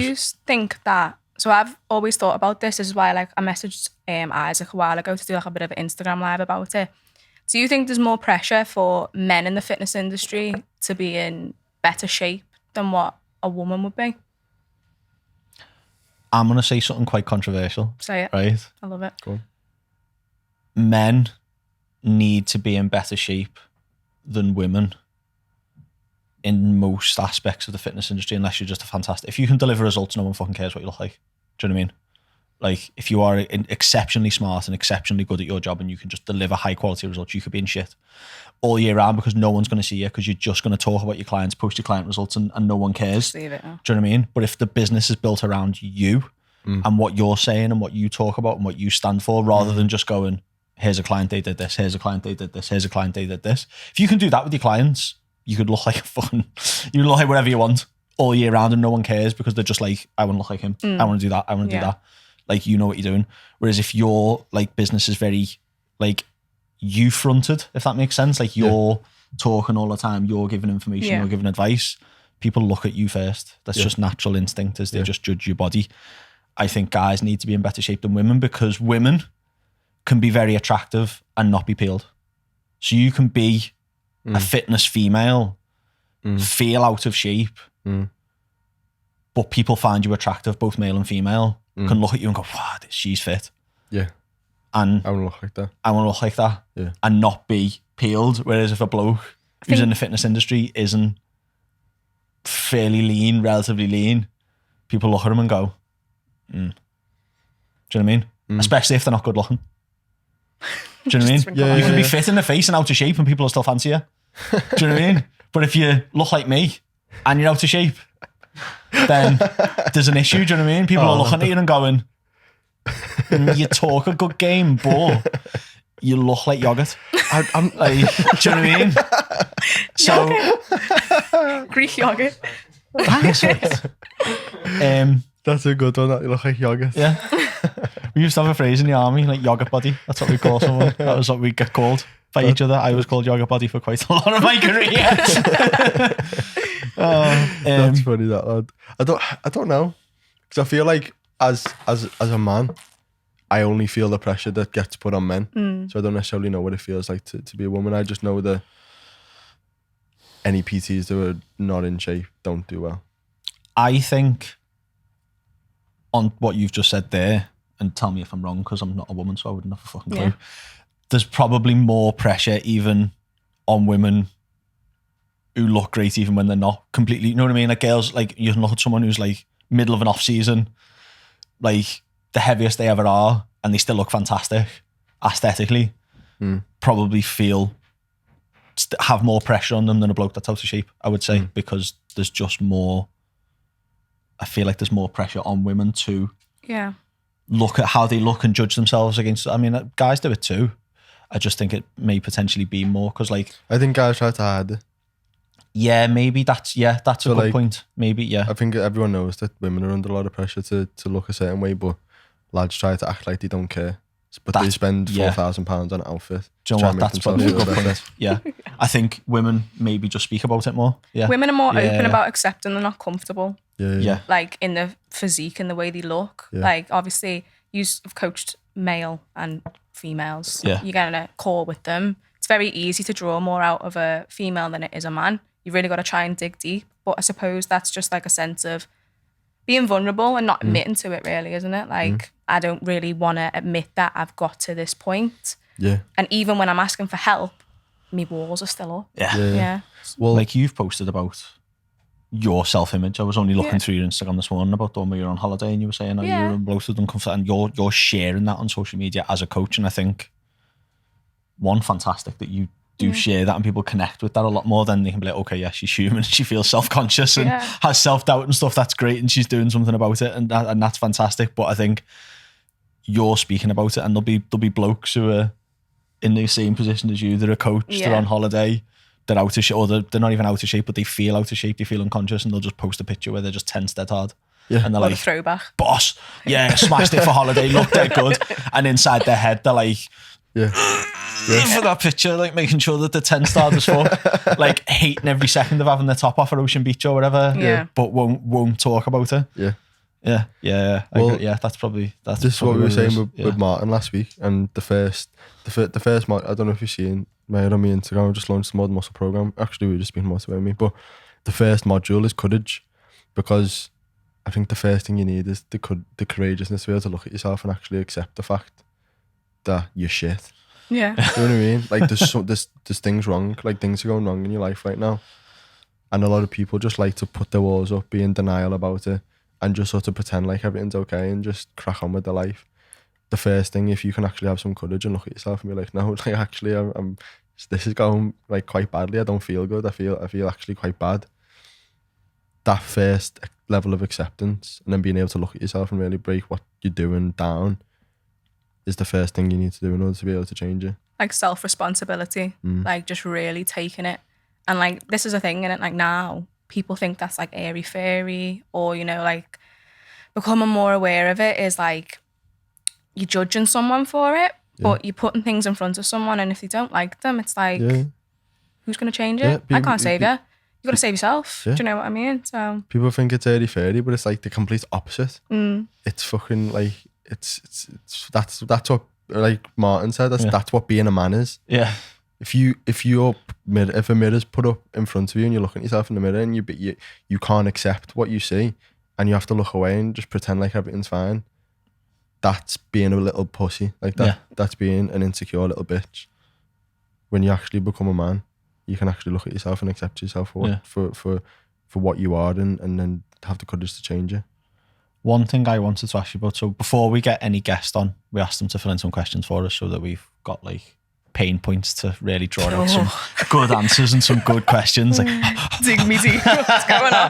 you think that, so I've always thought about this is why I messaged Isaac a while ago to do a bit of an Instagram live about it. Do you think there's more pressure for men in the fitness industry to be in better shape than what a woman would be? I'm going to say something quite controversial. Say it. Right? I love it. Go on. Men need to be in better shape than women in most aspects of the fitness industry, unless you're just a fantastic... If you can deliver results, no one fucking cares what you look like. Do you know what I mean? Like, if you are exceptionally smart and exceptionally good at your job and you can just deliver high quality results, you could be in shit all year round because no one's going to see you, because you're just going to talk about your clients, post your client results, and no one cares. Leave it, Do you know what I mean? But if the business is built around you and what you're saying and what you talk about and what you stand for, rather than just going, here's a client, they did this, here's a client, they did this, here's a client, they did this. If you can do that with your clients, you could look like a fucking... You look like whatever you want all year round and no one cares because they're just like, I want to look like him. I want to do that. I want to do that. Like, you know what you're doing. Whereas if your like business is very like you fronted, if that makes sense, like you're talking all the time, you're giving information, you're giving advice, people look at you first. That's just natural instinct, as they just judge your body. I think guys need to be in better shape than women, because women can be very attractive and not be peeled. So you can be a fitness female, feel out of shape, but people find you attractive, both male and female, can look at you and go, wow, she's fit. Yeah. And I want to look like that. I want to look like that. Yeah. And not be peeled. Whereas if a bloke who's in the fitness industry isn't fairly lean, relatively lean, people look at him and go, Do you know what I mean? Especially if they're not good looking. Do you know what I mean? You can be fit in the face and out of shape and people will still fancy you. Do you know what I mean? But if you look like me and you're out of shape, then there's an issue. Do you know what I mean? People are looking at you and going, you talk a good game, but you look like yogurt. I'm like, do you know what I mean? So Greek yogurt. Thanks. That's a good one. That you look like yogurt. Yeah. We used to have a phrase in the army, like yogurt body. That's what we call someone. That was what we get called by each other. I was called yogurt body for quite a lot of my career. That's funny, that lad. I don't know, because I feel like as a man, I only feel the pressure that gets put on men. So I don't necessarily know what it feels like to be a woman. I just know that any PTs that are not in shape don't do well. I think on what you've just said there, and tell me if I'm wrong, because I'm not a woman, so I wouldn't have a fucking clue. There's probably more pressure even on women who look great even when they're not completely, you know what I mean? Like girls, like you can look at someone who's like middle of an off season, like the heaviest they ever are, and they still look fantastic aesthetically, probably have more pressure on them than a bloke that's out of shape, I would say, because there's just more, I feel like there's more pressure on women to look at how they look and judge themselves against, I mean, guys do it too. I just think it may potentially be more, because like, I think guys try to hide it. Yeah, maybe that's a good like, point. Maybe, yeah. I think everyone knows that women are under a lot of pressure to look a certain way, but lads try to act like they don't care. But they spend £4,000 on an outfit. Do you know what? That's probably a good point. Yeah. I think women maybe just speak about it more. Yeah. Women are more open about accepting they're not comfortable. Yeah. Like in the physique and the way they look. Yeah. Like obviously you've coached male and females. Yeah. You get in a call with them. It's very easy to draw more out of a female than it is a man. You've really got to try and dig deep. But I suppose that's just like a sense of being vulnerable and not admitting to it, really, isn't it? Like, I don't really want to admit that I've got to this point. Yeah. And even when I'm asking for help, my walls are still up. Yeah. Well, like you've posted about your self-image. I was only looking through your Instagram this morning about the one where you're on holiday and you were saying, oh, you're bloated and uncomfortable, and you're sharing that on social media as a coach. And I think, one, fantastic that you do share that and people connect with that a lot more than they can be like, okay, yeah, she's human, she feels self-conscious and has self-doubt and stuff. That's great, and she's doing something about it, and that's fantastic. But I think you're speaking about it, and there'll be blokes who are in the same position as you. They're a coach, they're on holiday, they're out of shape, or they're not even out of shape, but they feel out of shape, they feel unconscious, and they'll just post a picture where they're just tense dead hard. Yeah. And they're like, throwback. Boss, smashed it for holiday, looked dead good. And inside their head, they're like, for that picture, like making sure that the 10 stars as fuck, like hating every second of having their top off at Ocean Beach or whatever, but won't talk about it. Yeah. Yeah. I Well, agree. Yeah, that's probably This is what probably we were what it saying is. with Martin last week, and the first mod. I don't know if you've seen made on my Instagram. I just launched the Modern Muscle program. Actually, we were just being motivated me, but the first module is courage, because I think the first thing you need is the courageousness to be able to look at yourself and actually accept the fact that you're shit. Yeah. You know what I mean? Like there's things wrong. Like things are going wrong in your life right now, and a lot of people just like to put their walls up, be in denial about it, and just sort of pretend like everything's okay and just crack on with their life. The first thing, if you can actually have some courage and look at yourself and be like, no, like actually, I'm this is going like quite badly. I don't feel good. I feel actually quite bad. That first level of acceptance, and then being able to look at yourself and really break what you're doing down, is the first thing you need to do in order to be able to change it. Like self-responsibility, like just really taking it. And like, this is a thing, and like now people think that's like airy fairy, or, you know, like becoming more aware of it is like you're judging someone for it, but you're putting things in front of someone, and if they don't like them, it's like, who's going to change it? I can't save you. You got to save yourself. Do you know what I mean? So people think it's airy fairy, but it's like the complete opposite. It's fucking like it's that's what, like Martin said, that's what being a man is. Yeah. If a mirror's put up in front of you and you're looking at yourself in the mirror and you can't accept what you see, and you have to look away and just pretend like everything's fine, that's being a little pussy. Like that. Yeah. That's being an insecure little bitch. When you actually become a man, you can actually look at yourself and accept yourself for what you are, and then have the courage to change it. One thing I wanted to ask you about, so before we get any guest on, we asked them to fill in some questions for us so that we've got like pain points to really draw out some good answers and some good questions. Like, dig me deep. What's going on?